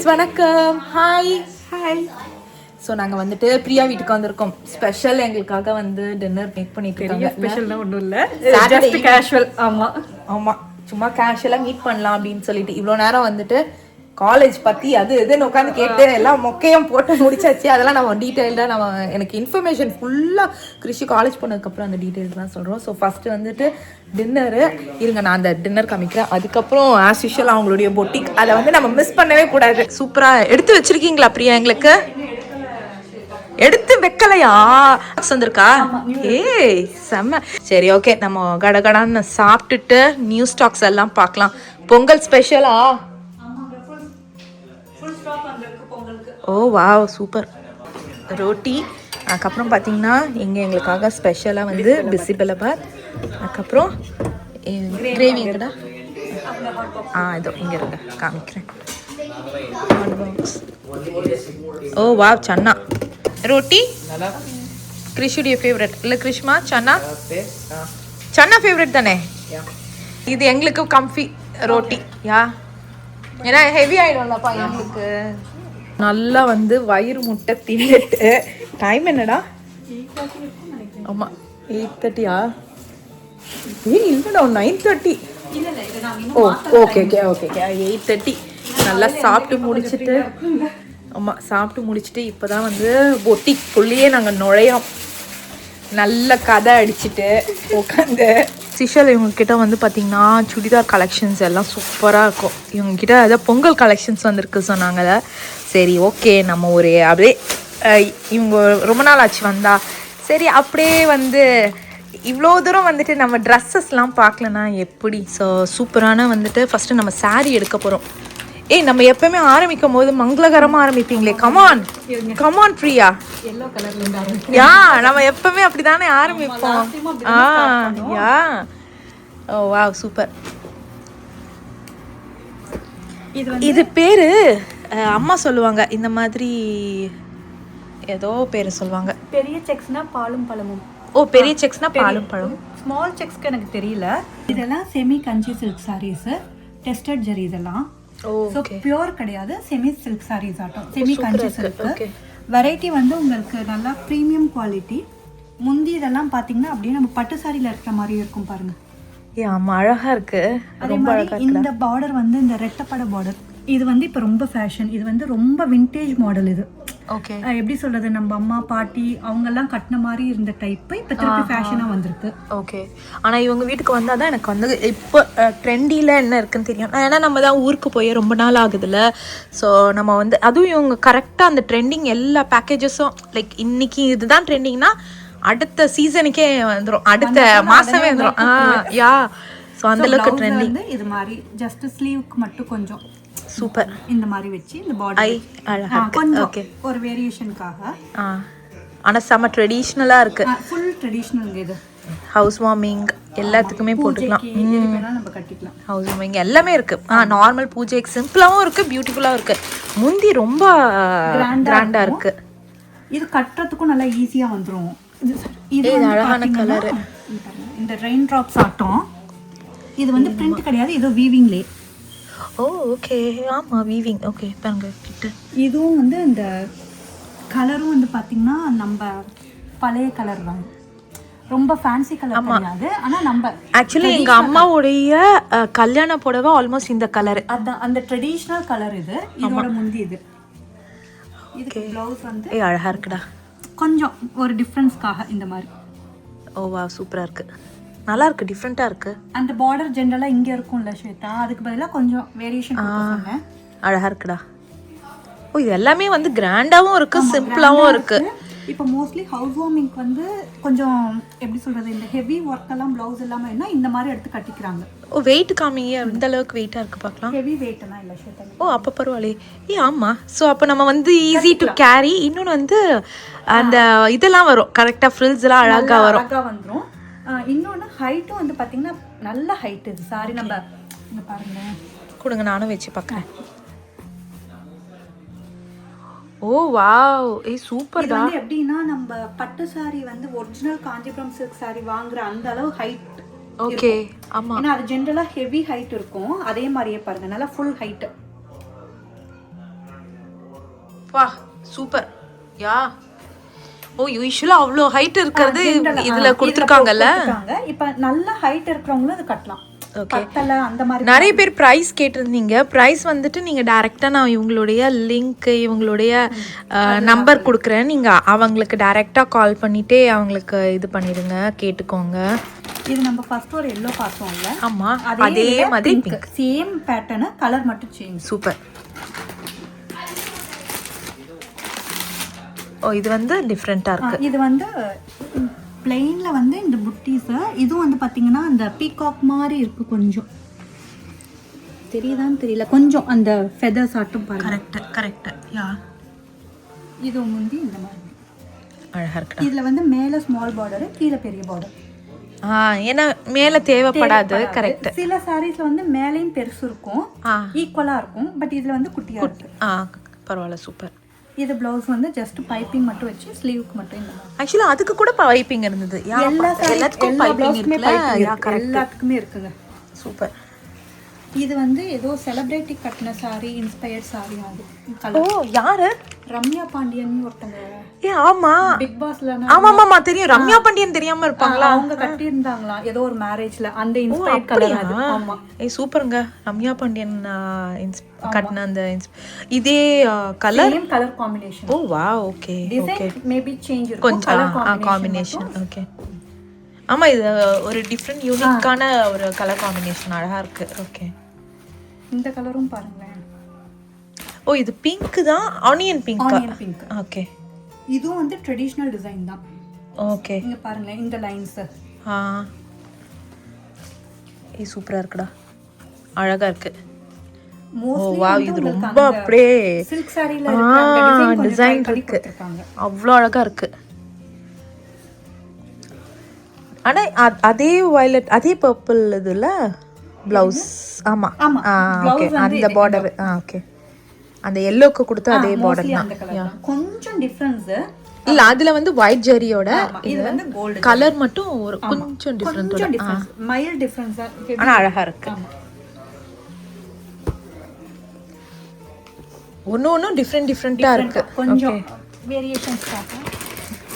Friends வணக்கம். Hi. So நாங்கள் வந்துட்டு பிரியா வீட்டுக்கு வந்திருக்கோம். ஸ்பெஷல் எங்களுக்காக வந்து டின்னர் மேக் பண்ணிட்டு இருக்காங்க. ஸ்பெஷல்லாம் ஒன்றும் இல்லை, ஜஸ்ட் கேஷுவல். ஆமாம், சும்மா கேஷுவலாக மீட் பண்ணலாம் அப்படின்னு சொல்லிட்டு இவ்வளோ நேரம் வந்துட்டு காலேஜ் பற்றி அது இதுன்னு உட்காந்து கேட்டு எல்லாம் மொக்கையும் போட்டு முடிச்சாச்சு. அதெல்லாம் நம்ம டீட்டெயில்டாக எனக்கு இன்ஃபர்மேஷன் ஃபுல்லாக கிருஷி காலேஜ் போனதுக்கப்புறம் அந்த டீட்டெயில்ஸ்லாம் சொல்கிறோம். ஸோ ஃபஸ்ட்டு வந்துட்டு டின்னரு இருங்க, நான் அந்த டின்னர் காமிக்கிறேன். அதுக்கப்புறம் ஆஸ் யூஷுவல் அவங்களுடைய பொட்டிக், அதை வந்து நம்ம மிஸ் பண்ணவே கூடாது. சூப்பராக எடுத்து வச்சிருக்கீங்களா பிரியா? எங்களுக்கு எடுத்து வைக்கலையா? வந்திருக்கா? ஏய் செம்ம. சரி, ஓகே, நம்ம கடகடான்னு சாப்பிட்டுட்டு நியூ ஸ்டாக்ஸ் எல்லாம் பார்க்கலாம். பொங்கல் ஸ்பெஷலா? ஓ வாவ், சூப்பர். ரோட்டி, அதுக்கப்புறம் பார்த்தீங்கன்னா இங்கே எங்களுக்காக ஸ்பெஷலாக வந்து பிசிபெலபாத், அதுக்கப்புறம் கிரேவி எங்கடா? இதோ இங்கே இருங்க, காமிக்கிறேன். Oh wow, chana roti. கிருஷுடைய ஃபேவரட் இல்லை கிருஷ்மா? சன்னா ஃபேவரட் தானே? இது எங்களுக்கு கம்ஃபி ரோட்டி. ஏன்னா ஹெவி ஆகிடும்லப்பா எங்களுக்கு. நல்லா வந்து வயிறு முட்டை தின்னுட்டு டைம் என்னடா? ஆமாம், 8:30. இல்லைடா 9:30. ஓ ஓகே 8:30. நல்லா சாப்பிட்டு முடிச்சுட்டு, ஆமாம் சாப்பிட்டு முடிச்சுட்டு இப்போ தான் வந்து பொட்டிக்குள்ளேயே நாங்கள் நுழையோம். நல்ல கதை அடிச்சுட்டு உட்காந்து. சிஷல் இவங்கக்கிட்ட வந்து பார்த்திங்கன்னா சுடிதார் கலெக்ஷன்ஸ் எல்லாம் சூப்பராக இருக்கும். இவங்கக்கிட்ட அதாவது பொங்கல் கலெக்ஷன்ஸ் வந்துருக்கு சொன்னாங்க. சரி ஓகே, நம்ம ஒரு அப்படியே இவங்க ரொம்ப நாள் ஆச்சு வந்தா, சரி அப்படியே வந்து இவ்வளோ தூரம் வந்துட்டு நம்ம ட்ரெஸ்ஸஸ்லாம் பார்க்கலன்னா எப்படி? ஸோ சூப்பரான வந்துட்டு ஃபஸ்ட்டு நம்ம சாரீ எடுக்க போகிறோம். ஏய், நம்ம எப்பவுமே ஆரம்பிக்கும் போது மங்களகரமாக ஆரம்பிப்பீங்களே. கமான் பிரியா. யா, நம்ம எப்பவுமே அப்படிதானே ஆரம்பிப்போம். யா, ஓ வாவ், சூப்பர். இது பேரு அம்மா சொல்லுவாங்க, இந்த மாதிரி ஏதோ பேரு சொல்லுவாங்க. பெரிய செக்ஸ்னா பாலும் பழமும். ஓ, பெரிய செக்ஸ்னா பாலும் பழம். ஸ்மால் செக்ஸ்க்கு எனக்கு தெரியல. இதெல்லாம் செமி கஞ்சி சில்க் சாரீஸ், டெஸ்டட் ஜெரி. இதெல்லாம் பியூர் கிடையாது, செமி சில்க் சாரீஸ் ஆட்டம். செமி கஞ்சி சில்க் வெரைட்டி வந்து உங்களுக்கு நல்லா ப்ரீமியம் குவாலிட்டி. முந்தி இதெல்லாம் பார்த்தீங்கன்னா அப்படியே நம்ம பட்டு சாரியில் இருக்கிற மாதிரி இருக்கும் பாருங்க. ஆமாம், அழகாக இருக்கு. அதே மாதிரி இந்த பார்டர் வந்து இந்த ரெட்டப்பட பார்டர், இது வந்து இப்போ ரொம்ப ஃபேஷன். இது வந்து ரொம்ப விண்டேஜ் மாடல். இது ஓகே, எப்படி சொல்றது, நம்ம அம்மா பாட்டி அவங்கெல்லாம் கட்டின மாதிரி இருந்த டைப்பு இப்போ திருப்பி ஃபேஷனாக வந்திருக்கு. ஓகே, ஆனால் இவங்க வீட்டுக்கு வந்தால் தான் எனக்கு வந்து இப்போ ட்ரெண்டியில் என்ன இருக்குன்னு தெரியும். ஏன்னா நம்ம தான் ஊருக்கு போய் ரொம்ப நாள் ஆகுதுல்ல. ஸோ நம்ம வந்து அதுவும் இவங்க கரெக்டாக அந்த ட்ரெண்டிங் எல்லா பேக்கேஜஸும் லைக் இன்னைக்கு இதுதான் ட்ரெண்டிங்னா அடுத்த சீசனுக்கே வந்துடும், அடுத்த மாதமே வந்துடும். யா, ஸோ அந்தளவுக்கு ட்ரெண்டிங். இது மாதிரி ஜஸ்ட் ஸ்லீவுக்கு மட்டும் கொஞ்சம் சூப்பர் இந்த மாதிரி வச்சு இந்த பார்டர் அழகா கொஞ்சம் ஒரு வேரியேஷனுக்காக. ஆனால் செம்ம ட்ரெடிஷ்னலாக இருக்கு. Full traditional. இது ஹவுஸ் வார்மிங் எல்லாத்துக்குமே போட்டுக்கலாம். நம்ம கட்டிக்கலாம். ஹவுஸ் வார்மிங் எல்லாமே இருக்கு. நார்மல் பூஜைக்கு சிம்பிளாகவும் இருக்கு, பியூட்டிஃபுல்லாகவும் இருக்கு. முந்தி ரொம்ப கிராண்டா இருக்கு. இது கட்டுறதுக்கும் நல்லா ஈஸியா வந்துடும். இது அழகான கலர். இந்த ரெயின் டிராப்ஸ் ஆட்டம். இது வந்து பிரிண்ட் கிடையாது, இது வீவிங்லே. ஓ ஓகே, ஆமாம் வீவிங். ஓகே, பாருங்க கிட்ட. இதுவும் வந்து இந்த கலரும் வந்து பார்த்தீங்கன்னா நம்ம பழைய கலர் தான், ரொம்ப ஃபேன்சி கலர் கிடையாது. ஆனால் நம்ம ஆக்சுவலி எங்கள் அம்மாவுடைய கல்யாண புடவை ஆல்மோஸ்ட் இந்த கலர். அதான் அந்த ட்ரெடிஷ்னல் கலர். இது இதோட முந்தி இது. இதுக்கு ப்ளவுஸ் வந்து அழகாக இருக்குடா. கொஞ்சம் ஒரு டிஃப்ரென்ஸ்க்காக இந்த மாதிரி. ஓ வா, சூப்பராக இருக்குது, நல்லா இருக்கு, டிஃப்ரெண்ட்டாக இருக்குது. அந்த பார்டர் ஜென்ரலாக இங்கே இருக்கும்ல ஸ்வேதா, அதுக்கு பதிலாக கொஞ்சம் வேரியேஷன் கொடுத்துருக்காங்க. அழகாக இருக்குடா. ஓ, இது எல்லாமே வந்து கிராண்டாகவும் இருக்குது, சிம்பிளாகவும் இருக்குது. இப்போ மோஸ்ட்லி ஹவுஸ் வார்மிங்க்கு வந்து கொஞ்சம் எப்படி சொல்கிறது, இந்த ஹெவி ஒர்க்கெல்லாம் ப்ளவுஸ் இல்லாமல் என்ன இந்த மாதிரி எடுத்து கட்டிக்கிறாங்க. ஓ, வெயிட் காமிங்க, இந்த அளவுக்கு வெயிட்டாக இருக்குது பார்க்கலாம். ஹெவி வெயிட்டெல்லாம் இல்லை ஸ்வேதா. ஓ, அப்போ பரவாயில்லையே. ஆமாம், ஸோ அப்போ நம்ம வந்து ஈஸி டு கேரி. இன்னொன்று வந்து அந்த இதெல்லாம் வரும் கரெக்டாக, ஃப்ரில்ஸ்லாம் அழகாக வந்துடும். இன்னொன்று ஹைட்டும் வந்து பார்த்தீங்கன்னா நல்ல ஹைட். இது சாரி நம்ம இங்கே பாருங்க, கொடுங்க நானும் வச்சு பார்க்குறேன். ஓ வாவ், சூப்பர் தான். எப்படின்னா நம்ம பட்டு சாரி வந்து ஒரிஜினல் காஞ்சிபுரம் சில்க் சாரி வாங்குற அந்த அளவு ஹைட். ஓகே, ஆமா, ஏன்னா அது ஜென்ரலா ஹெவி ஹைட் இருக்கும். அதே மாதிரியே பாருங்க, நல்லா ஃபுல் ஹைட். வா சூப்பர் யா. ஓ யூஷுவலா அவ்வளோ ஹைட் இருக்கிறது இதுல கொடுத்துருக்காங்கல்ல. இப்போ நல்ல ஹைட் இருக்கிறவங்களும் இது கட்டலாம். பத்தல அந்த மாதிரி நிறைய பேர் ப்ரைஸ் கேட்டிருந்தீங்க. ப்ரைஸ் வந்துட்டு நீங்கள் டைரெக்டாக நான் இவங்களுடைய லிங்க் இவங்களுடைய நம்பர் கொடுக்குறேன். நீங்கள் அவங்களுக்கு டைரெக்டாக கால் பண்ணிவிட்டு அவங்களுக்கு இது பண்ணிடுங்க, கேட்டுக்கோங்க. இது நம்ம ஃபர்ஸ்ட் ஒரு எல்லோ பார்த்தோம்ல. ஆமாம், அதே மாதிரி பிங்க் சேம் பேட்டர்னு, கலர் மட்டும் சேஞ்ச். சூப்பர். ஓ இது வந்து டிஃப்ரெண்ட்டாக இருக்குது. இது வந்து பிளெயினில் வந்து இந்த புட்டீஸு, இதுவும் வந்து பார்த்தீங்கன்னா அந்த பீகாக் மாதிரி இருக்குது. கொஞ்சம் தெரியுதான்னு தெரியல, கொஞ்சம் அந்த ஃபெதர்ஸ் ஆட்டும் பாருங்க. கரெக்ட் யா. இது வந்து இந்த மாதிரி அழகாக இருக்கு. இதில் வந்து மேலே ஸ்மால் பார்டரு, கீழே பெரிய பார்டர். ஏன்னா மேலே தேவைப்படாது. கரெக்ட். சில சாரீஸ்ல வந்து மேலேயும் பெருசு இருக்கும், ஈக்குவலாக இருக்கும். பட் இதில் வந்து குட்டியாக இருக்கு. பரவாயில்ல, சூப்பர். இது ப்ளவுஸ் வந்து ஜஸ்ட் பைப்பிங் மட்டும் வச்சு ஸ்லீவுக்கு மட்டும் இந்த மாதிரி. ஆக்சுவலா அதுக்கு கூட பைப்பிங் இருந்தது. எல்லாத்துக்கும் பைப்பிங் இருக்குல. எல்லாத்துக்குமே இருக்குங்க. சூப்பர். இது வந்து ஏதோ செலிபிரிட்டி கட்டின சாரி, இன்ஸ்பயர்ட் சாரி. அது ஓ யாரு? ரம்யா பாண்டியன் ஒருத்தங்க. ஆமா, பிக் பாஸ்ல. ஆமா தெரியும். ரம்யா பாண்டியன் தெரியாம இருப்பாங்களா? அவங்க கட்டி இருந்தாங்களா ஏதோ ஒரு மேரேஜ்ல, அந்த இன்ஸ்பயர்ட் கலர் அது. ஆமா சூப்பருங்க. ரம்யா பாண்டியன் கட்டின அந்த இதே கலர், சேம் கலர் காம்பினேஷன். ஓ wow, okay okay. Maybe change இருக்கும் கொஞ்சம் காம்பினேஷன். ஓகே. ஆமா, இது ஒரு டிஃபரண்ட் யூனிக்கான ஒரு கலர் காம்பினேஷன், அழகா இருக்கு. ஓகே. இந்த கலரும் பாருங்களேன். ஓ இது பிங்க் தான், ஆனியன் பிங்க். ஓகே. இதுவும் வந்து ட்ரெடிஷனல் டிசைன் தான். ஓகே. இங்க பாருங்க இந்த லைன்ஸ். சூப்பரா இருக்குடா, அழகா இருக்கு. ஓ வாவ், இது ரொம்ப அப்படியே சில்க் சாரில இருக்க டிசைன் இருக்கு. அவ்வளோ அழகா இருக்கு. ஆனா அதே வயலட், அதே பர்பிள் இதுல பிளவுஸ். ஆமா ஓகே. அந்த பார்டர் ஓகே. அந்த yellowக்கு கொடுத்த அதே பார்டர் தான். கொஞ்சம் டிஃபரன்ஸ் இல்ல, அதுல வந்து ஒயிட் ஜெரியோட இது வந்து கோல்ட் கலர் மட்டும் ஒரு கொஞ்சம் டிஃபரண்ட், மைல்ட் டிஃபரன்ஸ். ஆனா அழகா இருக்கு. ஒன்னும் டிஃபரெண்டா இருக்கு. கொஞ்சம் வேரியேஷன்ஸ் காட்டும்.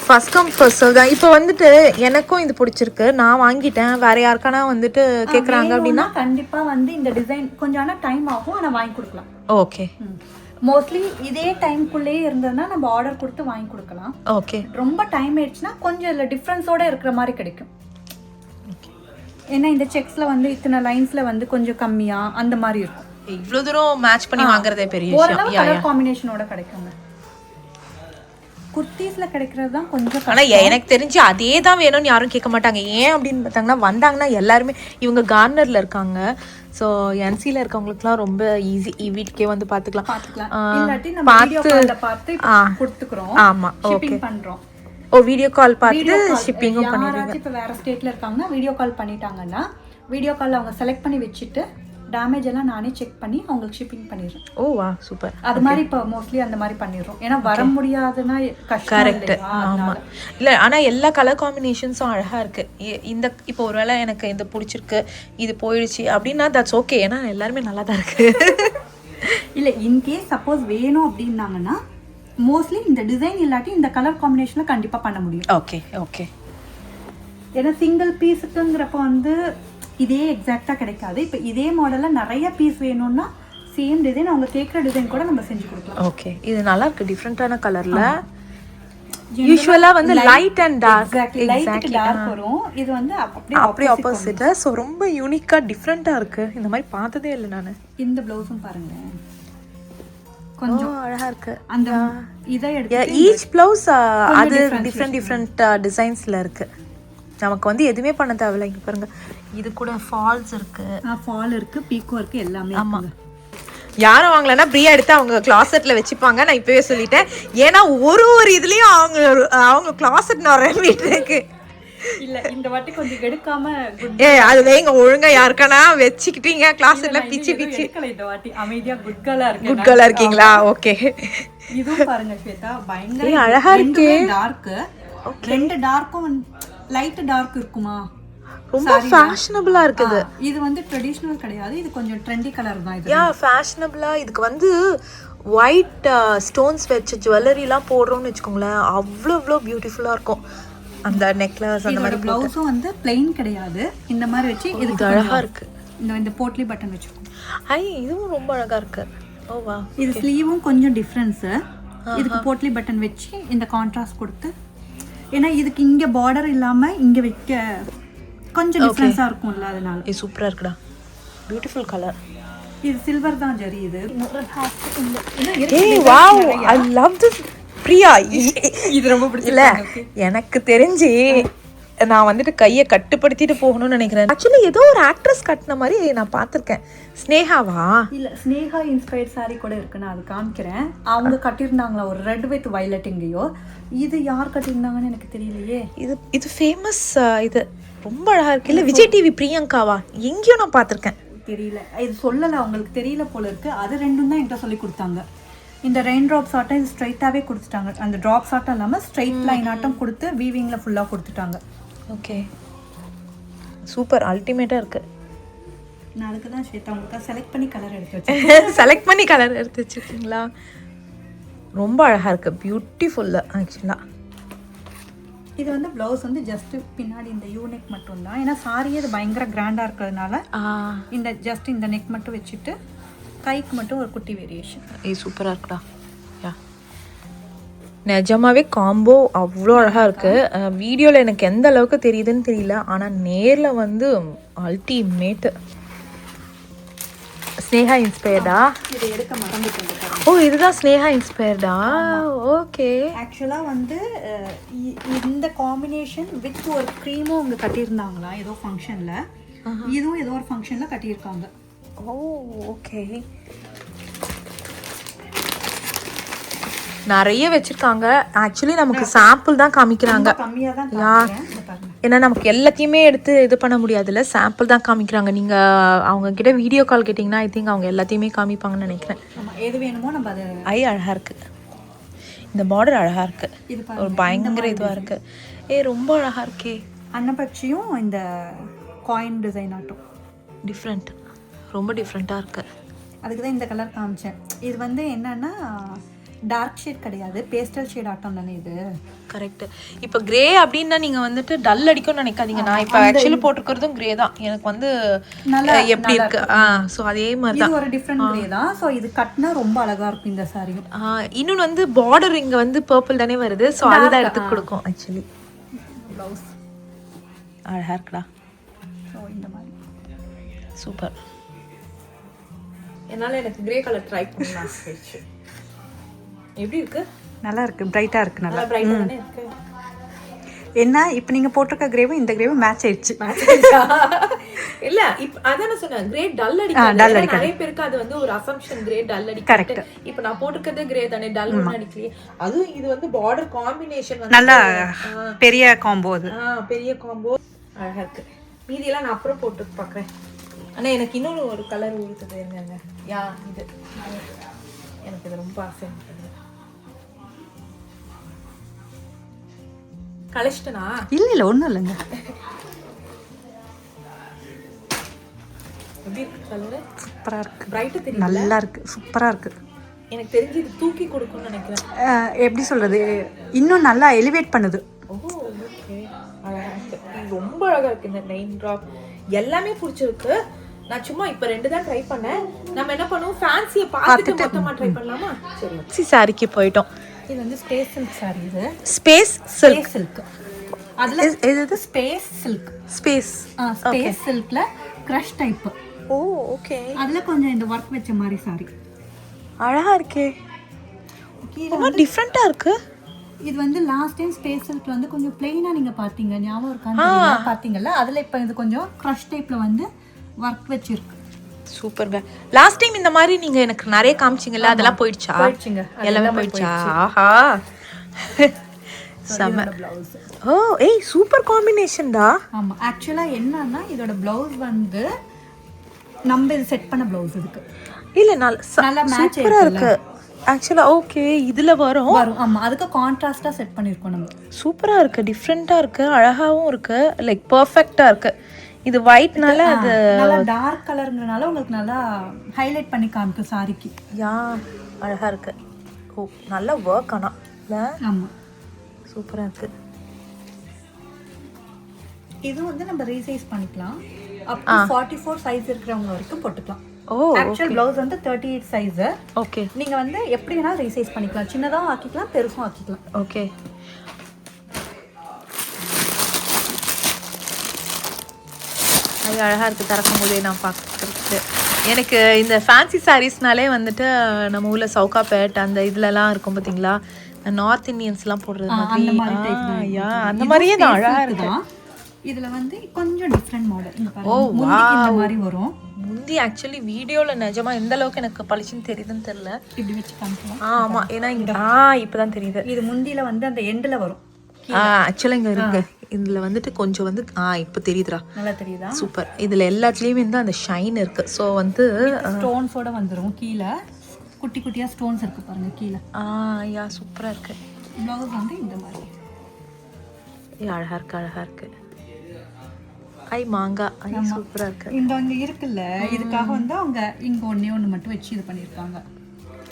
ஃபர்ஸ்ட் கம் ஃபர்ஸ்ட் சர்வ் தான். இப்போ வந்துட்டு எனக்கும் இது பிடிச்சிருக்கு, நான் வாங்கிட்டேன். வேற யாருக்கானா வந்துட்டு கேக்குறாங்க அப்படின்னா கண்டிப்பா வந்து இந்த டிசைன் கொஞ்சம் ஆனா டைம் ஆகும், ஆனா வாங்கி கொடுக்கலாம். ஓகே. மோஸ்ட்லி இதே டைம்க்குள்ளேயே இருந்ததுன்னா நம்ம ஆர்டர் கொடுத்து வாங்கி கொடுக்கலாம். ஓகே. ரொம்ப டைம் ஆயிடுச்சுன்னா கொஞ்சம் இல்லை டிஃப்ரென்ஸோட இருக்கிற மாதிரி கிடைக்கும். ஏன்னா இந்த செக்ஸ்ல வந்து இத்தனை லைன்ஸ்ல வந்து கொஞ்சம் கம்மியா அந்த மாதிரி இருக்கும். இவ்வளோ தூரம் மேட்ச் பண்ணி வாங்குறதே பெரிய விஷயம். கலர் காம்பினேஷனோட கிடைக்குங்க. குர்த்தீஸ்ல கிடைக்கிறது தான் கொஞ்சம். ஆனா எனக்கு தெரிஞ்சு அதே தான் வேணும்னு யாரும் கேட்க மாட்டாங்க. ஏன் அப்படின்னு பார்த்தாங்கன்னா, வந்தாங்கன்னா எல்லாருமே இவங்க கார்னர்ல இருக்காங்க. ஸோ என்சியில் இருக்கவங்களுக்குலாம் ரொம்ப ஈஸி, வீட்டுக்கே வந்து பார்த்துக்கலாம். கொடுத்துக்கிறோம். ஆமா, ஓகே. பண்றோம். ஓ வீடியோ கால் பார்த்து ஷிப்பிங்கும் பண்ணிடுங்க. இப்போ வேற ஸ்டேட்ல இருக்காங்கன்னா வீடியோ கால் பண்ணிட்டாங்கன்னா வீடியோ கால் அவங்க செலக்ட் பண்ணி வச்சுட்டு டேமேஜ் எல்லாம் நானே செக் பண்ணி அவங்களுக்கு ஷிப்பிங் பண்ணிடுறேன். ஓ வா சூப்பர். அது மாதிரி இப்போ மோஸ்ட்லி அந்த மாதிரி பண்ணிடுறோம். ஏன்னா வர முடியாதுன்னா கஷ்டம். கரெக்ட். ஆமா. இல்லை ஆனால் எல்லா கலர் காம்பினேஷன்ஸும் அழகாக இருக்கு. இந்த இப்போ ஒருவேளை எனக்கு இந்த பிடிச்சிருக்கு, இது போயிடுச்சு அப்படின்னா தட்ஸ் ஓகே. ஏன்னா எல்லாருமே நல்லா தான் இருக்கு. இல்லை இன்கேஸ் சப்போஸ் வேணும் அப்படின்னாங்கன்னா மோஸ்ட்லி இந்த டிசைன் இல்லாட்டி இந்த கலர் காம்பினேஷனில் கண்டிப்பாக பண்ண முடியும். Okay okay. ஏன்னா சிங்கிள் பீஸுக்குங்கிறப்ப வந்து இதே எக்ஸாக்டாக கிடைக்காது. இப்போ இதே மாடலில் நிறைய பீஸ் வேணும்னா சேம் டிசைன் அவங்க கேட்குற டிசைன் கூட நம்ம செஞ்சு கொடுக்கலாம். ஓகே. இது நல்லா இருக்கு, டிஃப்ரெண்டான கலர்ல. யூசுவலா வந்து light and dark. Exactly dark வரும். இது வந்து அப்படியே ஆப்போசிட். ஸோ ரொம்ப யூனிக்கா டிஃப்ரெண்டா இருக்கு. இந்த மாதிரி பார்த்ததே இல்லை நான். இந்த ப்ளவுஸும் பாருங்க, கொஞ்சம் அழகா இருக்கு. அந்த இதை எடுத்து ஈச் ப்ளவுஸ் அது டிஃப்ரெண்ட் டிசைன்ஸ்ல இருக்கு. நமக்கு வந்து எதுவுமே பண்ண தேவையில்ல. இங்க பாருங்க, இது கூட ஃபால்ஸ் இருக்கு. ஃபால் இருக்கு, பீக்கோ இருக்கு, எல்லாமே. ஆமா. யாரும் வாங்கலன்னா ஃப்ரீயா எடுத்து அவங்க கிளாசெட்ல வச்சுப்பாங்க. நான் இப்பவே சொல்லிட்டேன். ஏன்னா ஒரு இதுலயும் அவங்க கிளாசெட் நிறைய வீட்டுக்கு இல்ல. இந்த வாட்டி கொஞ்சம் எடுக்காம அது வைங்க ஒழுங்கா. யாருக்கானா வச்சுக்கிட்டீங்க கிளாசெட்ல பிச்சு இந்த வாட்டி அமைதியா குட் கேர்லா இருக்கு. குட் கேர்லா இருக்கீங்களா? ஓகே. இதுவும் பாருங்க ஸ்வேதா, பயங்கர அழகா இருக்கு. டார்க், ரெண்டு டார்க்கும் லைட் டார்க் இருக்குமா, ரொம்ப ஃபேஷனபிளா இருக்குது. இது வந்து ட்ரெடிஷனல் கிடையாது, இது கொஞ்சம் ட்ரெண்டி கலர் தான். இது ஃபேஷனபிளா. இதுக்கு வந்து ஒயிட் ஸ்டோன்ஸ் வச்ச ஜுவல்லரிலாம் போடுறோம்னு வச்சுக்கோங்களேன், அவ்வளோ பியூட்டிஃபுல்லாக இருக்கும். அந்த நெக்லஸ் அந்த மாதிரி. ப்ளவுஸும் வந்து பிளெயின் கிடையாது, இந்த மாதிரி வச்சு இது அழகாக இருக்குது. இந்த போட்லி பட்டன் வச்சுக்கோங்க. இதுவும் ரொம்ப அழகாக இருக்குது. ஓவா. இது ஸ்லீவும் கொஞ்சம் டிஃப்ரென்ஸு. இதுக்கு போட்லி பட்டன் வச்சு இந்த கான்ட்ராஸ்ட் கொடுத்து, ஏன்னா இதுக்கு இங்கே பார்டர் இல்லாமல் இங்கே வைக்க கொஞ்சம் டிஃப்ரென்ஸாக இருக்கும்ல, அதனால. இது சூப்பராக இருக்குடா, பியூட்டிஃபுல் கலர். இது சில்வர் தான் ஜரி. இது wow, I love this Priya. இது ரொம்ப பிடிச்சல. எனக்கு தெரிஞ்சு நான் வந்துட்டு கையை கட்டுப்படுத்திட்டு போகணும்னு நினைக்கிறேன். ஆக்சுவலி ஏதோ ஒரு ஆக்ட்ரஸ் கட்டின மாதிரி நான் பார்த்துருக்கேன். ஸ்னேகாவா? இல்லை, ஸ்னேகா இன்ஸ்பயர்ட் சாரி கூட இருக்கு, நான் அது காமிக்கிறேன். அவங்க கட்டியிருந்தாங்களா ஒரு ரெட் வித் வயலட் எங்கேயோ. இது யார் கட்டியிருந்தாங்கன்னு எனக்கு தெரியலையே. இது ஃபேமஸ். இது ரொம்ப அழகா இருக்கு. இல்லை விஜய் டிவி பிரியங்காவா? எங்கேயோ நான் பார்த்துருக்கேன், தெரியல. இது சொல்லலை, அவங்களுக்கு தெரியல போல இருக்கு. அது ரெண்டும் தான் என்கிட்ட சொல்லி கொடுத்தாங்க. இந்த ரெயின் ட்ராப்ஸ் ஆட்டம் இது ஸ்ட்ரைட்டாகவே கொடுத்துட்டாங்க. அந்த ட்ராப்ஸ் ஆட்டம் இல்லாமல் ஸ்ட்ரைட் லைன் ஆட்டம் கொடுத்து வீவிங்கில் ஃபுல்லாக கொடுத்துட்டாங்க. ஓகே, சூப்பர், அல்டிமேட்டாக இருக்குது. நான் அதுக்கு தான் ஸ்வேதா உங்களுக்கு செலக்ட் பண்ணி கலர் எடுத்து வச்சேன். செலக்ட் பண்ணி கலர் எடுத்து வச்சுருக்கீங்களா? ரொம்ப அழகாக இருக்குது, பியூட்டிஃபுல்லு ஆக்சுவலாக. இது வந்து ப்ளவுஸ் வந்து ஜஸ்ட் பின்னாடி இந்த யூ நெக் மட்டும் தான். ஏன்னா சாரியே இது பயங்கர கிராண்டாக இருக்கிறதுனால இந்த ஜஸ்ட் இந்த நெக் மட்டும் வச்சுட்டு கைக்கு மட்டும் ஒரு குட்டி வேரியேஷன். சூப்பராக இருக்குடா. நிஜமாவே காம்போ அவ்வளோ அழகாக இருக்குது. வீடியோவில் எனக்கு எந்த அளவுக்கு தெரியுதுன்னு தெரியல, ஆனால் நேரில் வந்து அல்டிமேட்டு. ஸ்னேகா இன்ஸ்பயர்டா? இதை எடுக்க மறந்துட்டு. ஓ, இதுதான் ஸ்னேகா இன்ஸ்பயர்டா? ஓகே. ஆக்சுவலாக வந்து இந்த காம்பினேஷன் வித் ஒரு க்ரீமும் அவங்க கட்டியிருந்தாங்களா ஏதோ ஃபங்க்ஷனில். இதுவும் ஏதோ ஒரு ஃபங்க்ஷனில் கட்டியிருக்காங்க. ஓ, ஓகே. நிறைய வச்சிருக்காங்க. ஆக்சுவலி நமக்கு சாம்பிள் தான் காமிக்கிறாங்க. ஏன்னா நமக்கு எல்லாத்தையுமே எடுத்து இது பண்ண முடியாதுல்ல, சாம்பிள் தான் காமிக்கிறாங்க. நீங்கள் அவங்க கிட்ட வீடியோ கால் கேட்டிங்கன்னா ஐ திங்க் அவங்க எல்லாத்தையுமே காமிப்பாங்கன்னு நினைக்கிறேன். எது வேணுமோ நம்ம அதை. அழகாக இருக்குது, இந்த பார்டர் அழகாக இருக்குது, ஒரு பயங்கர இதுவாக இருக்குது. ரொம்ப அழகாக இருக்கே. அன்னபட்சியும் இந்த காயின் டிசைன் ஆட்டம் டிஃப்ரெண்ட், ரொம்ப டிஃப்ரெண்ட்டாக இருக்குது. அதுக்கு தான் இந்த கலர் காமிச்சேன். இது வந்து என்னன்னா டார்க் ஷேட் கிடையாது, பேஸ்டல் ஷேட் ஆட்டம் தானே இது. கரெக்ட். இப்போ கிரே அப்படின்னா நீங்கள் வந்துட்டு டல் அடிக்கும்னு நினைக்காதீங்க. நான் இப்போ ஆக்சுவலி போட்டுக்கிறதும் கிரே தான். எனக்கு வந்து நல்லா எப்படி இருக்கு. ஸோ அதே மாதிரி தான் ஒரு டிஃப்ரெண்ட் கிரே தான். ஸோ இது கட்டினா ரொம்ப அழகா இருக்கும் இந்த சாரியும். இன்னொன்று வந்து பார்டர் இங்கே வந்து பர்பிள் தானே வருது, ஸோ அதுதான் எடுத்து கொடுக்கும். ஆக்சுவலி ப்ளவுஸ் அழகாக இருக்குடா. ஸோ இந்த மாதிரி சூப்பர். என்னால் எனக்கு கிரே கலர் ட்ரை பண்ணலாம். எப்படி இருக்கு? நல்லா இருக்கு, பிரைட்டா இருக்கு. நல்லா பிரைட்டா தானே இருக்கு. என்ன இப்போ நீங்க போட்டிருக்க கிரேவும் இந்த கிரேவும் மேட்ச் ஆயிடுச்சு. இல்ல இப்ப அதான சொன்னேன், கிரே டல் அடிக்காது. நிறைய பேருக்கு அது வந்து ஒரு அசம்ப்ஷன், கிரே டல் அடிக்காது. கரெக்ட். இப்போ நான் போட்டுக்கிறது கிரே தானே, டல் ஒன்னும் அடிக்கலையே. அதுவும் இது வந்து பார்டர் காம்பினேஷன் வந்து நல்ல பெரிய காம்போ. அது பெரிய காம்போ, அழகா இருக்கு. மீதி எல்லாம் நான் அப்புறம் போட்டு பாக்குறேன். ஆனா எனக்கு இன்னொரு ஒரு கலர் ஊறுது. என்னங்க இது எனக்கு இது ரொம்ப ஆசை. கலெக்ஷனா? இல்ல ஒண்ணும் இல்லைங்க. எப்படி இருக்கு கலர்? சூப்பரா இருக்கு, பிரைட்டா தெரியுது. நல்லா இருக்கு, சூப்பரா இருக்கு. எனக்கு தெரிஞ்சு இது தூக்கி கொடுக்கும்னு நினைக்கிறேன். எப்படி சொல்றது, இன்னும் நல்லா எலிவேட் பண்ணுது. ஓ, ஓகே. அழகா இருக்கு, ரொம்ப அழகா இருக்கு. இந்த நெயின் டிராப் எல்லாமே பிடிச்சிருக்கு. நான் சும்மா இப்ப 2 தான் ட்ரை பண்ணேன். நம்ம என்ன பண்ணுவோம், ஃபேன்சியை பார்த்துட்டு மொத்தமா ட்ரை பண்ணலாமா? சரி, சாரிக்கு போயிட்டோம். இது வந்து ஸ்பேஸ் சில்க் சாரி. இது ஸ்பேஸ் சில்க். அதுல இது ஸ்பேஸ் சில்க். ஸ்பேஸ் சில்க்ல கிரஷ் டைப். Oh, okay. அதுல கொஞ்சம் இந்த வர்க் வெச்ச மாதிரி சாரி. அழகா இருக்கே, ரொம்ப டிஃபரண்டா இருக்கு. இது வந்து லாஸ்ட் டைம் ஸ்பேஸ் சில்க்ல வந்து கொஞ்சம் பிளைனா நீங்க பாத்தீங்க, ஞாபகம் இருக்கா? பாத்தீங்கல்ல, அதுல இப்ப இது கொஞ்சம் கிரஷ் டைப்ல வந்து வர்க் வெச்சிருக்கு. சூப்பர்ங்க. லாஸ்ட் டைம் இந்த மாதிரி நீங்க எனக்கு நிறைய காமிச்சிங்கல்ல, அதெல்லாம் போயிடுச்சா? போயிடுச்சுங்க, எல்லாமே போயிடுச்சா? ஆஹா, செம. ஓ, ஏய் சூப்பர் காம்பினேஷன்டா. ஆமா, ஆக்சுவலா என்னன்னா இதோட ப்ளவுஸ் வந்து நம்ம இது செட் பண்ண ப்ளவுஸ் இதுக்கு இல்ல, நல்லா மேட்ச் இருக்கு ஆக்சுவலா. ஓகே, இதுல வரும். ஆமா, அதுக்கு கான்ட்ராஸ்டா செட் பண்ணிருக்கோம் நம்ம. சூப்பரா இருக்கு, டிஃபரெண்டா இருக்கு, அழகாவும் இருக்கு, லைக் பெர்ஃபெக்ட்டா இருக்கு. இது ஒயிட்னால அது நல்லா டார்க் கலர்ங்கறனால உங்களுக்கு நல்லா ஹைலைட் பண்ணி காமிக்கும் சாரிக்கு. யா அழகா இருக்கு. ஓ நல்ல ஒர்க் ஆனா இல்ல? ஆமா, சூப்பரா இருக்கு. இது வந்து நம்ம ரீசைஸ் பண்ணிக்கலாம். அப் டு 44 சைஸ் இருக்கிறவங்க வரைக்கும் போட்டுக்கலாம். ஓ ஆக்சுவல் ப்ளவுஸ் வந்து 38 சைஸ். ஓகே. நீங்க வந்து எப்படி வேணா ரீசைஸ் பண்ணிக்கலாம். சின்னதாவும் ஆக்கிக்கலாம், பெருசும் ஆக்கிக்கலாம். ஓகே. அது அழகா இருக்கு. திறக்கும் போதே நான் பார்க்கறதுக்கு எனக்கு இந்த ஃபேன்சி சாரீஸ்னாலே வந்துட்டு நம்ம ஊர்ல சவுகாப்பேட் அந்த இதுலலாம் இருக்கும் பார்த்தீங்களா, நார்த் இந்தியன்ஸ்லாம் போடுறது அந்த மாதிரி மாதிரி. டைப் தான் யா அந்த மாதிரியே தான் அழகா இருக்கு. இதுல வந்து கொஞ்சம் டிஃபரெண்ட் மாடல். இங்க பாருங்க, முந்திக்கு இந்த மாதிரி வரும். முந்தி ஆக்சுவலி வீடியோல நிஜமா எந்த அளவுக்கு எனக்கு பளிச்சுன்னு தெரியுதுன்னு தெரியல. இப்படி வச்சு காமிக்கலாம். ஆமா, ஏன்னா இங்க இப்பதான் தெரியுது. இது முந்தில வந்து அந்த எண்ட்ல வரும். ஆக்சுவலா இங்க இருக்கு. இதுல வந்துட்டு கொஞ்சம் வந்து இப்ப தெரியுதுடா, நல்லா தெரியுதா? சூப்பர். இதுல எல்லாத்துலயுமே வந்து அந்த ஷைன் இருக்கு. சோ வந்து ஸ்டோன்ஸோட வந்துரும். கீழே குட்டி குட்டியா ஸ்டோன்ஸ் இருக்கு பாருங்க கீழே. யா சூப்பரா இருக்கு. ப்ளவுஸ் வந்து இந்த மாதிரி அழகா இருக்கு, அழகா இருக்கு. மாங்காய் சூப்பரா இருக்கு. இந்த அங்க இருக்குல்ல, இதுக்காக வந்து அவங்க இங்க ஒண்ணு மட்டும் வச்சு இது பண்ணிருக்காங்க.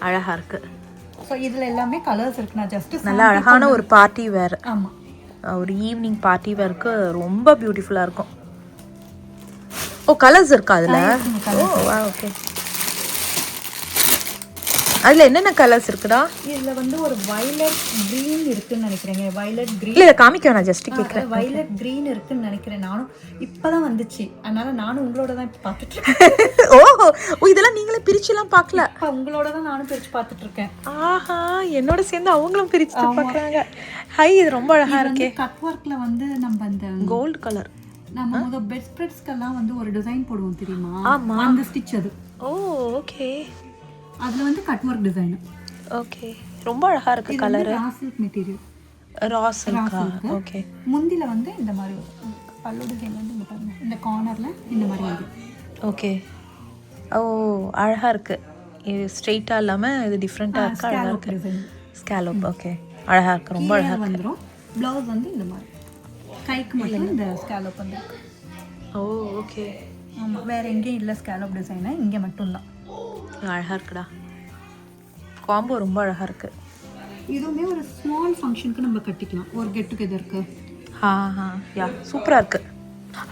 அழகா இருக்கு. சோ இதுல எல்லாமே கலர்ஸ் இருக்கு. நான் ஜஸ்ட் நல்ல அழகான ஒரு பார்ட்டி வேர். ஆமா, ஒரு ஈவினிங் பார்ட்டி வேருக்கு ரொம்ப பியூட்டிஃபுல்லா இருக்கும். ஓ கலர்ஸ் இருக்கா அதுல? ஓ ஓகே. அதுல என்னென்ன கலர்ஸ் இருக்குடா? இதுல வந்து ஒரு வயலட் கிரீன் இருக்குன்னு நினைக்கிறேங்க. வயலட் கிரீன் இல்ல காமிக்க நான் ஜஸ்ட் கேக்குறேன். வயலட் கிரீன் இருக்குன்னு நினைக்கிறேன். நானும் இப்பதான் வந்துச்சு, அதனால நானும் உங்களோட தான் பார்த்துட்டு இருக்கேன். ஓ இதெல்லாம் நீங்களே பிரிச்சுலாம் பார்க்கல? உங்களோட தான் நானும் பிரிச்சு பார்த்துட்டு இருக்கேன். ஆஹா, என்னோட சேர்ந்து அவங்களும் பிரிச்சு பார்க்கறாங்க. ஹை, இது ரொம்ப அழகா இருக்கே. கட் ஒர்க்ல வந்து நம்ம அந்த கோல்ட் கலர் நம்ம முத பெட் ஸ்ப்ரெட்ஸ்க்கெல்லாம் வந்து ஒரு டிசைன் போடுவோம் தெரியுமா? அந்த ஸ்டிட்ச் அது. Oh okay. அதுல வந்து கட் ஒர்க் டிசைன். ஓகே, ரொம்ப அழகா இருக்கு colour. Raw silk material. Raw silk. Okay. முந்தில வந்து இந்த மாதிரி பல்லு டிசைன் வந்து இந்த பாருங்க, இந்த கார்னர்ல இந்த மாதிரி வந்து. ஓகே. ஓ அழகா இருக்கு. இது ஸ்ட்ரைட்டா இல்லாம இது டிஃபரண்டா இருக்கு. அழகா இருக்கு. ஸ்கேலப். ஓகே, அழகா இருக்கு, ரொம்ப அழகா இருக்கு. வந்துரும். ப்ளவுஸ் வந்து இந்த மாதிரி கைக்கு மட்டும் இந்த ஸ்கேலப் வந்து. ஓ ஓகே. ஆமா, வேற எங்கேயும் இல்ல ஸ்கேலப் டிசைன், இங்க மட்டும் தான். அழகா இருக்குடா. காம்போ ரொம்ப அழகா இருக்கு. இதுவுமே ஒரு ஸ்மால் ஃபங்க்ஷனுக்கு நம்ம கட்டிக்கலாம், ஒரு கெட் டுகெதருக்கு. யா சூப்பரா இருக்கு.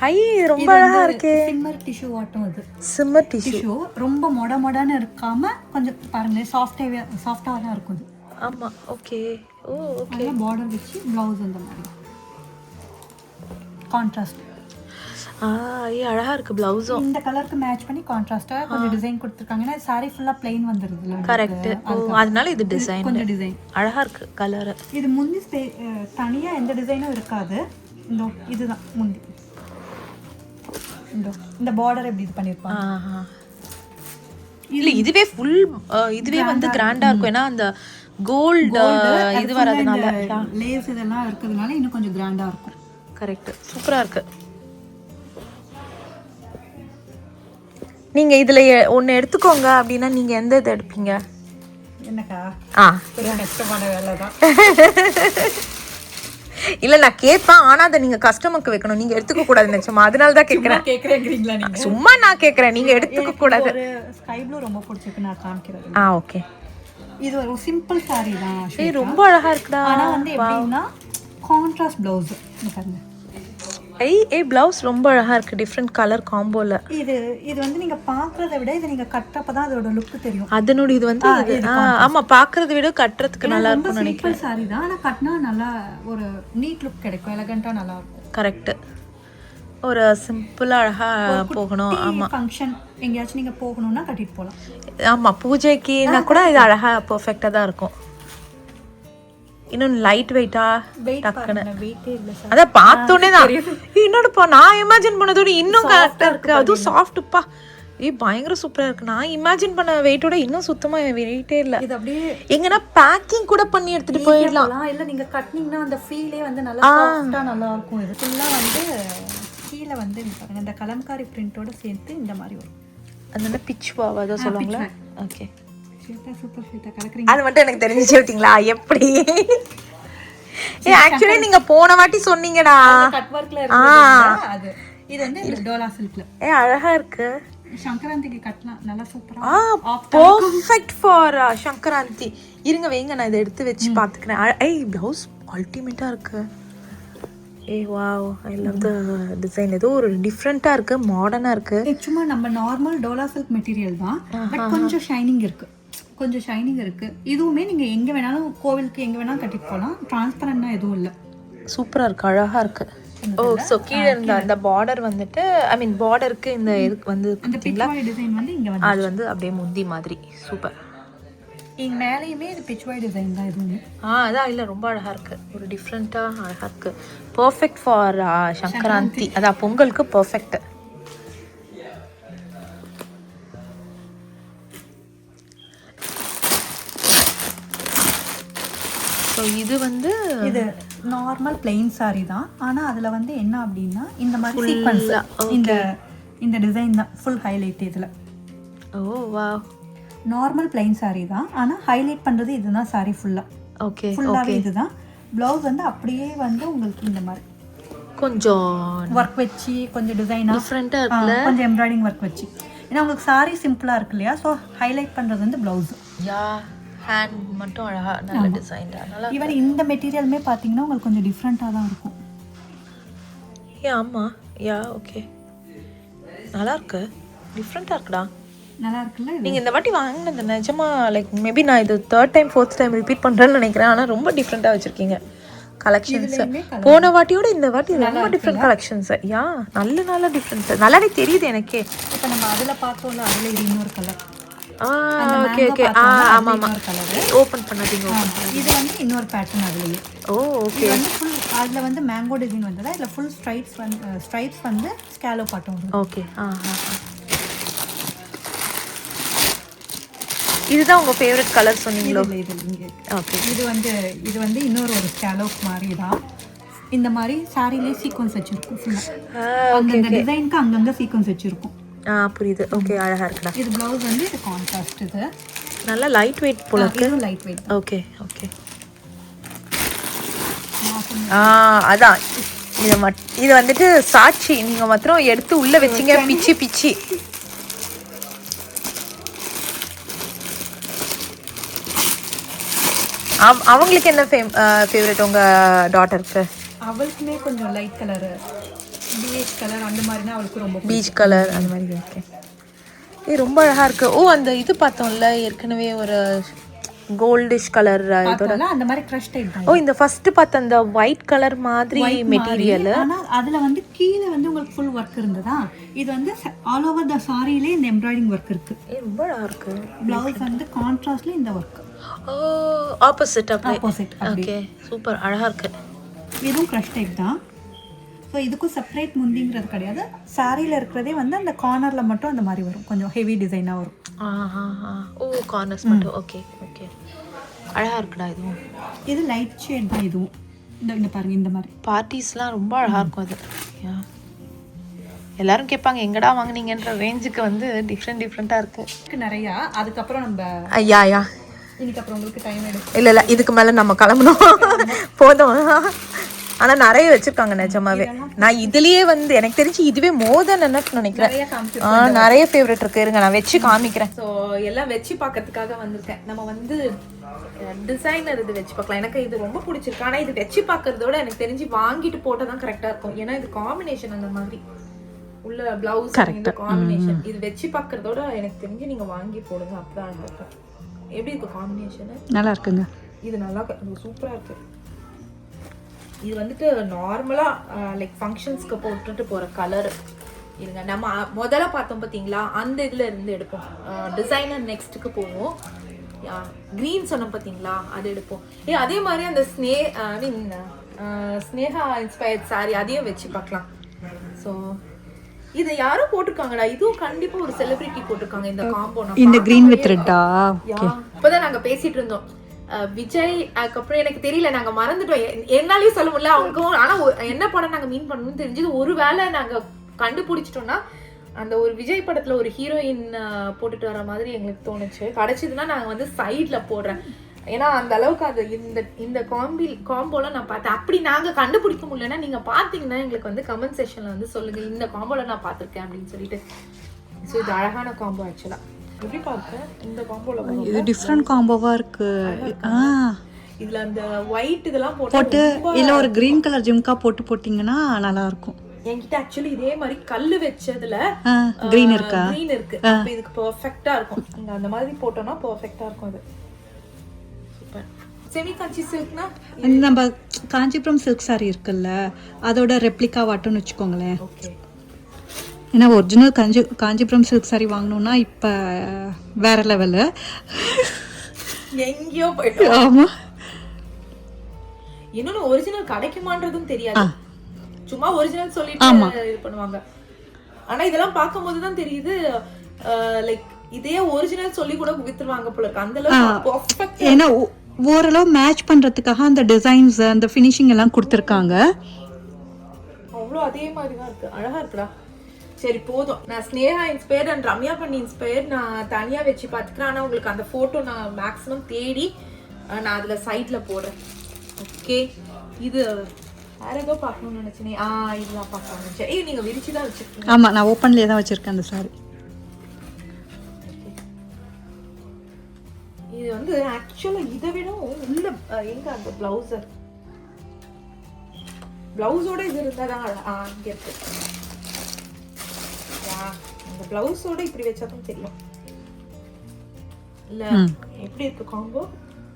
ஹை, ரொம்ப அழகா இருக்கு. சிம்மர் டிஷ்யூ வாட்டும் இது. சிம்மர் டிஷ்யூ ரொம்ப மொடன்னு இருக்காம கொஞ்சம் பாருங்க சாஃப்ட்டா தான் இருக்கும் இது. ஆமா, ஓகே. ஓ ஓகே. பார்டர் வச்சு ப்ளவுஸ் அந்த மாதிரி கான்ட்ராஸ்ட். அழகா இருக்கு ப்ளவுஸும். இந்த கலருக்கு மேட்ச் பண்ணி கான்ட்ராஸ்டா கொஞ்சம் டிசைன் கொடுத்திருக்காங்க. ஏன்னா சாரி ஃபுல்லா ப்ளைன் வந்துருதுல. கரெக்ட். அதனால இது டிசைன் கொஞ்சம் டிசைன் அழகா இருக்கு. கலர் இது முந்தி தனியா எந்த டிசைனும் இருக்காது. இதுதான் முந்தி. இந்த பார்டர் எப்படி இது பண்ணிருப்பாங்க. இல்ல இதுவே ஃபுல் இதுவே வந்து கிராண்டா இருக்கும். ஏன்னா அந்த கோல்ட் இது வரதுனால லேஸ் இதெல்லாம் இருக்கிறதுனால இன்னும் கொஞ்சம் கிராண்டா இருக்கும். கரெக்ட், சூப்பரா இருக்கு. நீங்க இதுல ஒன்னு எடுத்துக்கோங்க அப்படின்னா நீங்க எந்த இது எடுப்பீங்க? என்னக்கா? கஷ்டமான வேலை தான். இல்ல நான் கேட்பேன், ஆனா அதை நீங்க கஸ்டமருக்கு வைக்கணும். நீங்க எடுத்துக்க கூடாது நிச்சயமா, அதனால தான் கேக்குறேன். கேக்குறீங்களா நீங்க? சும்மா நான் கேக்குறேன், நீங்க எடுத்துக்க கூடாது. ஒரு ஸ்கை ப்ளூ ரொம்ப பிடிச்சிருக்கு, நான் காமிக்கிறேன். ஓகே. இது ஒரு சிம்பிள் சாரி தான். ரொம்ப அழகா இருக்குடா. ஆனா வந்து எப்படின்னா கான்ட்ராஸ்ட் ப்ளவுஸ் பாருங்க. பிளவுஸ் ரொம்ப அழகா இருக்கு. டிஃபரண்ட் கலர் காம்போல. இது வந்து நீங்க பாக்குறதை விட இது நீங்க கட்டப்பதான் அதோட லுக் தெரியும். அதனோட இது வந்து ஆமா, பாக்குறதை விட கட்டறதுக்கு நல்லா இருக்கும் நினைக்கிறேன். சிம்பிள் சாரி தான், ஆனா கட்டினா நல்லா ஒரு நீட் லுக் கிடைக்கும், எலகண்டா நல்லா இருக்கும். கரெக்ட். ஒரு சிம்பிளா அழகா போகணும். ஆமா, ஃபங்க்ஷன் எங்கயாச்சும் நீங்க போகணும்னா கட்டிட்டு போலாம். ஆமா, பூஜைக்குனா கூட இது அழகா பெர்ஃபெக்ட்டா தான் இருக்கும். இன்னும் லைட் வெயிட்டா டக்குன்னு வெயிட்டே இல்ல சார். அத பார்த்தோனே தான் என்னோடப்பா நான் இமேஜின் பண்ணதோட இன்னும் கரெக்டா இருக்கு. அதுவும் சாஃப்ட்ப்பா. பயங்கர சூப்பரா இருக்கு. நான் இமேஜின் பண்ண வெயிட்டோட இன்னும் சுத்தமா வெயிட்டே இல்ல. இது அப்படியே எங்கனா பேக்கிங் கூட பண்ணி எடுத்துட்டு போயிடலாம். இல்ல நீங்க கட்டினீங்கன்னா அந்த ஃபீலே வந்து நல்லா சாஃப்ட்டா நல்லா இருக்கும். இது ஃபுல்லா வந்து கீழ வந்து பாருங்க இந்த கலம்காரி பிரிண்டோட சேர்த்து இந்த மாதிரி வரும். அதனால பிச்வா அதோ சொல்லுவாங்க. ஓகே, சூப்பர் ஸ்வீட்டா கலக்குறீங்க. அது மட்டும் எனக்கு தெரிஞ்சிச்சு பாத்தீங்களா எப்படி? ஆக்சுவலி நீங்க போன வாட்டி சொன்னீங்கடா கட் வர்க்ல இருந்தது அது. இது வந்து டோலா சில்க்ல. அழகா இருக்கு. சங்கராந்திக்கு கட்டலாம், நல்லா சூப்பரா. Perfect for Sankranti. இருங்க வைங்க, நான் இதை எடுத்து வச்சு பார்த்துக்கிறேன். ஏய் ப்ளவுஸ் அல்டிமேட்டா இருக்கு. ஏய் wow, I love the design. ஏதோ ஒரு டிஃப்ரெண்டா இருக்கு, மாடர்னா இருக்கு. சும்மா நம்ம நார்மல் டோலா சில்க் மெட்டீரியல் தான், பட் கொஞ்சம் ஷைனிங் இருக்கு, கொஞ்சம் ஷைனிங் இருக்கு. இதுவுமே நீங்க எங்க வேணாலும் கோவிலுக்கு எங்க வேணாலும் கட்டிட்டு போகலாம். டிரான்ஸ்பரண்டா எதுவும் இல்லை, சூப்பரா இருக்கு, அழகா இருக்கு. ஓ சோ கீழ இருந்த அந்த பார்டர் வந்துட்டு ஐ மீன் பார்டருக்கு இந்த இதுக்கு வந்து அந்த பிச்வாய் டிசைன் வந்து இங்க வந்து அது வந்து அப்படியே முந்தி மாதிரி சூப்பர். இங்க மேலேயுமே இது பிச்வாய் டிசைன் தான் இதுவுமே. அதான் இல்லை ரொம்ப அழகா இருக்கு, ஒரு டிஃப்ரெண்டா அழகா இருக்கு. பர்ஃபெக்ட் ஃபார் சங்கராந்தி, அதான் பொங்கலுக்கு பர்ஃபெக்ட். ஸோ இது வந்து இது நார்மல் பிளெயின் saree தான், ஆனா அதுல வந்து என்ன அப்படின்னா இந்த மாதிரி சீக்வென்ஸ், இந்த டிசைன் தான் ஃபுல் ஹைலைட் இதுல. ஓ வாவ். நார்மல் பிளெயின் saree தான், ஆனா ஹைலைட் பண்றது இதுதான் saree ஃபுல்லா. ஓகே ஃபுல்லாவே இதுதான். ப்ளவுஸ் வந்து அப்படியே வந்து உங்களுக்கு இந்த மாதிரி கொஞ்சம் ஒர்க் வச்சு கொஞ்சம் டிசைனா டிஃப்ரெண்டா இருக்குல்ல, கொஞ்சம் எம்ப்ராய்டிங் ஒர்க் வச்சு. ஏன்னா உங்களுக்கு saree சிம்பிளா இருக்கு இல்லையா, ஸோ ஹைலைட் பண்றது வந்து ப்ளவுஸ். யா ஹேண்ட் மட்டும் அழகா நல்ல டிசைன்டா நல்லா. ஈவன் இந்த மெட்டீரியலுமே பார்த்தீங்கன்னா உங்களுக்கு கொஞ்சம் டிஃப்ரெண்ட்டாக தான் இருக்கும். யா ஆமா யா ஓகே நல்லா இருக்கு, டிஃப்ரெண்டா இருக்குடா, நல்லா இருக்குல்ல. நீங்க இந்த வாட்டி வாங்கினது நிஜமா லைக் மேபி நான் இது 3rd time 4th time repeat பண்றேன்னு நினைக்கிறேன். ஆனா ரொம்ப டிஃப்ரெண்டா வச்சிருக்கீங்க கலெக்ஷன்ஸ். போன வாட்டியோட இந்த வாட்டி ரொம்ப டிஃப்ரெண்ட் கலெக்ஷன்ஸ். யா நல்ல நல்ல டிஃப்ரெண்ட், நல்லாவே தெரியுது எனக்கே. இப்போ நம்ம அதில் பார்த்தோம்ல, அதில் இது இன்னொரு கலர். ஓகே ஓகே ஆமா ஆமா ஓபன் பண்ணாதீங்க. இது வந்து இன்னொரு பேட்டர்ன் அதுலயே. ஓ ஓகே. வந்து ஃபுல் அதுல வந்து மேங்கோ டிசைன் வந்ததா, இல்ல ஃபுல் ஸ்ட்ரைப்ஸ் வந்து ஸ்கேலோப் பாட்டம் வரும். ஓகே இதுதான் உங்க ஃபேவரட் கலர் சொன்னீங்களோ? ஓகே. இது வந்து இன்னொரு ஒரு ஸ்கேலோப் மாதிரி தான். இந்த மாதிரி சாரிலே சீக்வென்ஸ் வச்சிருக்கும் ஃபுல்லா. அந்த டிசைனுக்கு அங்கங்க சீக்வென்ஸ் வச்சிருக்கும். புரியுது. ஓகே அழகா இருக்குடா. இது ப்ளவுஸ் வந்து இது கான்ட்ராஸ்ட். இது நல்ல லைட் வெயிட் போல இருக்கு. இது லைட் வெயிட். Okay okay. அதான் இது வந்துட்டு சாட்சி, நீங்க மாத்திரம் எடுத்து உள்ள வச்சீங்க பிச்சி பிச்சி. அவங்களுக்கு என்ன ஃபேவரட் உங்க டாட்டருக்கு? அவளுக்குமே கொஞ்சம் லைட் கலர், பீச் கலர் அந்த மாதிரினா அவளுக்கு ரொம்ப பீச் கலர் அந்த மாதிரி. ஓகே ரொம்ப அழகா இருக்கு. ஓ அந்த இது பார்த்தோம்ல ஏற்கனவே ஒரு கோல்டிஷ் கலர் இதோட அந்த மாதிரி கிரஷ் டைப் தான். ஓ இந்த ஃபர்ஸ்ட் பார்த்த அந்த ஒயிட் கலர் மாதிரி மெட்டீரியல். ஆனா அதுல வந்து கீழ வந்து உங்களுக்கு ஃபுல் வர்க் இருந்ததா, இது வந்து ஆல் ஓவர் தி சாரியிலே இந்த எம்ப்ராய்டிங் வர்க் இருக்கு. ரொம்ப அழகா இருக்கு. ப்ளவுஸ் வந்து கான்ட்ராஸ்ட்ல இந்த வர்க். ஓ ஆப்போசிட் அப்படியே. ஆப்போசிட். ஓகே சூப்பர் அழகா இருக்கு. இதுவும் கிரஷ் டைப் தான். ஸோ இதுக்கும் செப்பரேட் முந்திங்கிறது கிடையாது. சாரியில் இருக்கிறதே வந்து அந்த கார்னரில் மட்டும் அந்த மாதிரி வரும், கொஞ்சம் ஹெவி டிசைனாக வரும். ஓ கார்னர்ஸ் மட்டும். ஓகே ஓகே அழகாக இருக்குடா. இதுவும் இது லைட் ஷேட் தான். இதுவும் இந்த பாருங்க, இந்த மாதிரி பார்ட்டிஸ்லாம் ரொம்ப அழகாக இருக்கும். அது எல்லாரும் கேட்பாங்க எங்கடா வாங்கினீங்கன்ற ரேஞ்சுக்கு வந்து டிஃப்ரெண்ட்டாக இருக்கு நிறையா. அதுக்கப்புறம் நம்ம ஐயா இன்னைக்கு அப்புறம் உங்களுக்கு டைம் எடுக்கும். இல்லை இதுக்கு மேலே நம்ம கிளம்பணும் போதும். ஆனா நிறைய வச்சிருக்காங்க நிஜமாவே. நான் இதுலயே வந்து எனக்கு தெரிஞ்சு இதுவே மோர் தென் எனஃப் நினைக்கிறேன். நிறைய ஃபேவரட் இருக்கு. இருங்க நான் வச்சு காமிக்கிறேன். ஸோ எல்லாம் வச்சு பார்க்கறதுக்காக வந்திருக்கேன். நம்ம வந்து டிசைனர் இது வச்சு பார்க்கலாம். எனக்கு இது ரொம்ப பிடிச்சிருக்கு. ஆனா இது வச்சு பார்க்கறதோட எனக்கு தெரிஞ்சு வாங்கிட்டு போட்டதான் கரெக்டா இருக்கும். ஏன்னா இது காம்பினேஷன் அந்த மாதிரி உள்ள பிளவுஸ் காம்பினேஷன். இது வச்சு பார்க்கறதோட எனக்கு தெரிஞ்சு நீங்க வாங்கி போடுங்க, அப்பதான் இருக்கும். எப்படி இருக்கு காம்பினேஷன்? நல்லா இருக்குங்க. இது நல்லா சூப்பரா இருக்கு. இது வந்துட்டு நார்மலா லைக் ஃபங்க்ஷன்ஸ்க்கு போட்டுட்டு போற கலர். இருங்க நம்ம முதல்ல பார்த்தோம் பார்த்தீங்களா, அந்த இதுல இருந்து எடுப்போம். டிசைனர் நெக்ஸ்ட்டுக்கு போவோம். கிரீன் சொன்னோம் பார்த்தீங்களா, அது எடுப்போம். அதே மாதிரி அந்த ஸ்னேகா இன்ஸ்பயர்ட் சாரி அதையும் வச்சு பார்க்கலாம். ஸோ இதை யாரும் போட்டிருக்காங்கடா, இதுவும் கண்டிப்பா ஒரு செலிபிரிட்டி போட்டிருக்காங்க இந்த காம்போ. இந்த கிரீன் வித் ரெட்டா? இப்பதான் நாங்க பேசிட்டு இருந்தோம் விஜய். அதுக்கப்புறம் எனக்கு தெரியல, நாங்க மறந்துட்டோம். என்னாலயும் சொல்ல முடியல அவங்களுக்கும். ஆனா என்ன படம் நாங்க மீன் பண்ணணும்னு தெரிஞ்சது. ஒருவேளை நாங்க கண்டுபிடிச்சிட்டோம்னா அந்த ஒரு விஜய் படத்துல ஒரு ஹீரோயின் போட்டுட்டு வர மாதிரி எங்களுக்கு தோணுச்சு. கிடைச்சதுன்னா நாங்க வந்து சைட்ல போடுறேன். ஏன்னா அந்த அளவுக்கு அது இந்த காம்போல நான் பார்த்தேன். அப்படி நாங்க கண்டுபிடிக்க முடியலன்னா நீங்க பாத்தீங்கன்னா எங்களுக்கு வந்து கமெண்ட் செக்ஷன்ல வந்து சொல்லுங்க, இந்த காம்போல நான் பார்த்திருக்கேன் அப்படின்னு சொல்லிட்டு. ஸோ இது அழகான காம்போ ஆக்சுவலாக. எப்படி பார்க்க இந்த காம்போவில் இது டிஃப்ரெண்ட் காம்போவாக இருக்குது. இதில் அந்த ஒயிட் இதெல்லாம் போட்டு இல்லை ஒரு க்ரீன் கலர் ஜிம்கா போட்டிங்கன்னா நல்லாயிருக்கும். என்கிட்ட ஆக்சுவலி இதே மாதிரி கல்லு வச்சதுல க்ரீன் இருக்கா? க்ரீன் இருக்கு. அப்ப இதுக்கு பெர்ஃபெக்ட்டா இருக்கும். நீங்க அந்த மாதிரி போட்டோம்னா பெர்ஃபெக்ட்டா இருக்கும் அது. சூப்பர். செமி காஞ்சி சில்க்னா நம்ம காஞ்சிபுரம் சில்க் சாரி இருக்குல்ல அதோட ரெப்ளிகா வாட்டம்னு வச்சுக்கோங்களேன். ஓகே. ஏன்னா ஒரிஜினல் காஞ்சிபுரம் சில்க் சாரி வாங்கணும்னா இப்போ வேற லெவலு, எங்கேயோ போயிட்டு. ஆமா. இன்னொன்னு ஒரிஜினல் கிடைக்குமான்றதும் தெரியாது. சும்மா ஒரிஜினல் சொல்லிட்டு இது பண்ணுவாங்க. ஆனா இதெல்லாம் பார்க்கும்போது தான் தெரியுது லைக் இதே ஒரிஜினல் சொல்லி கூட வித்துருவாங்க போல இருக்கு. அந்த அளவுக்கு பெர்ஃபெக்ட். ஏன்னா ஓரளவு மேட்ச் பண்றதுக்காக அந்த டிசைன்ஸ் அந்த ஃபினிஷிங் எல்லாம் கொடுத்துருக்காங்க. அவ்வளோ அதே மாதிரி தான் இருக்கு. அழகா இருக்குடா. சரி போதும். நான் ஸ்னேகா இன்ஸ்பயர்ட் அண்ட் ரம்யா பண்ணி இன்ஸ்பயர்ட் நான் தனியா வச்சு பார்த்துக்கிறேன். ஆனால் உங்களுக்கு அந்த ஃபோட்டோ நான் மேக்ஸிமம் தேடி நான் அதில் சைட்டில் போடுறேன். ஓகே. இது வேற ஏதோ பார்க்கணும்னு நினைச்சேனே. இதெல்லாம் பார்க்கணும்னு நினைச்சேன். நீங்கள் விரிச்சு தான் வச்சுருக்கீங்க? ஆமாம், நான் ஓப்பன்லேயே தான் வச்சுருக்கேன் அந்த சாரி. இது வந்து ஆக்சுவலாக இதை விட உள்ள எங்க அந்த பிளவுஸோட இது இருந்தால் தான் இங்கே இருக்கு. அந்த பிளவுஸோட இப்படி வச்சாதான் தெரியும். இல்லை எப்படி இருக்கு காம்போ?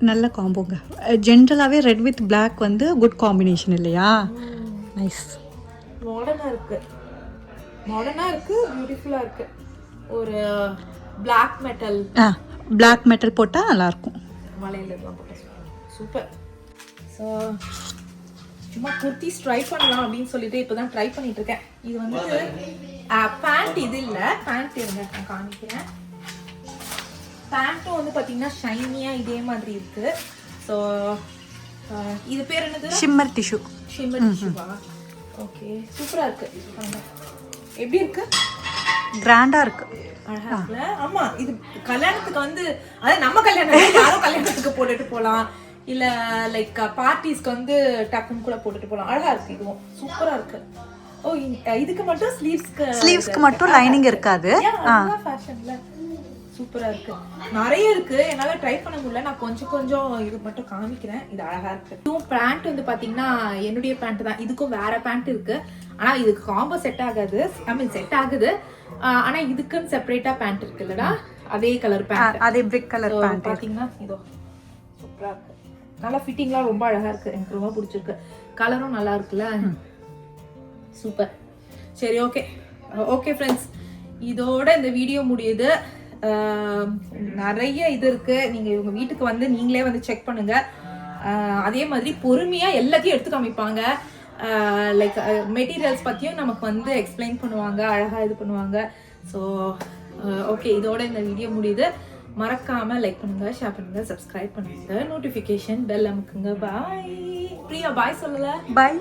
நல்ல காம்போங்க. ஜென்ரலாகவே ரெட் வித் பிளாக் வந்து குட் காம்பினேஷன் இல்லையா? நைஸ். மாடர்னாக இருக்கு, பியூட்டிஃபுல்லாக இருக்கு. ஒரு பிளாக் மெட்டல் போட்டால் நல்லாயிருக்கும். மலையில் இதெல்லாம் போட்டால் சூப்பர். ஸோ சும்மா குர்த்திஸ் ட்ரை பண்ணலாம் அப்படின்னு சொல்லிட்டு இப்போ தான் ட்ரை பண்ணிட்டு இருக்கேன். இது வந்து பேண்ட் இது இல்லை, பேண்ட் இருங்க நான் காமிக்கிறேன். பேண்ட்டும் வந்து பார்த்தீங்கன்னா ஷைனியாக இதே மாதிரி இருக்கு. ஸோ இது பேர் என்னது? ஷிம்மர் டிஷ்யூவா? ஓகே, சூப்பராக இருக்கு. எப்படி இருக்கு? கிராண்டாக இருக்கு, அழகா இருக்குல்ல? ஆமா, இது கல்யாணத்துக்கு வந்து அதாவது நம்ம கல்யாணம் யாரோ கல்யாணத்துக்கு போட்டுட்டு போகலாம், இல்லை லைக் பார்ட்டிஸ்க்கு வந்து டக்குன்னு கூட போட்டுட்டு போகலாம். அழகா இருக்கு, இதுவும் சூப்பரா இருக்கு. ஓ, இதுக்கு மட்டும் ஸ்லீவ்ஸ்க்கு மட்டும் லைனிங் இருக்காது. ஃபேஷன்ல சூப்பரா இருக்கு. நிறைய இருக்கு, என்னால ட்ரை பண்ண முடியல. நான் கொஞ்சம் இது மட்டும் காமிக்கிறேன். இது அழகா இருக்கு. இதுவும் பேண்ட் வந்து பாத்தீங்கன்னா என்னுடைய பேண்ட் தான். இதுக்கும் வேற பேண்ட் இருக்கு, ஆனா இதுக்கு காம்போ செட் ஆகாது. செட் ஆகுது, ஆனா இதுக்குன்னு செப்பரேட்டா பேண்ட் இருக்கு இல்லடா, அதே கலர் பேண்ட், அதே பிரிக் கலர் பேண்ட் பாத்தீங்கன்னா இதோ சூப்பரா இருக்கு. நல்லா ஃபிட்டிங்லாம் ரொம்ப அழகா இருக்கு, எனக்கு ரொம்ப பிடிச்சிருக்கு. கலரும் நல்லா இருக்குல்ல, சூப்பர். சரி, ஓகே ஃப்ரெண்ட்ஸ், இதோட இந்த வீடியோ முடியுது. நிறைய இது இருக்கு, நீங்க இவங்க வீட்டுக்கு வந்து நீங்களே வந்து செக் பண்ணுங்க. அதே மாதிரி பொறுமையா எல்லாத்தையும் எடுத்து காமிப்பாங்க. லைக் மெட்டீரியல்ஸ் பத்தியும் நமக்கு வந்து எக்ஸ்பிளைன் பண்ணுவாங்க, அழகா இது பண்ணுவாங்க. ஸோ ஓகே, இதோட இந்த வீடியோ முடியுது. மறக்காம லைக் பண்ணுங்க, ஷேர் பண்ணுங்க, சப்ஸ்கிரைப் பண்ணுங்க, நோட்டிஃபிகேஷன் பெல் அமுக்குங்க. பாய். பிரியா பாய் சொல்லல? பாய்.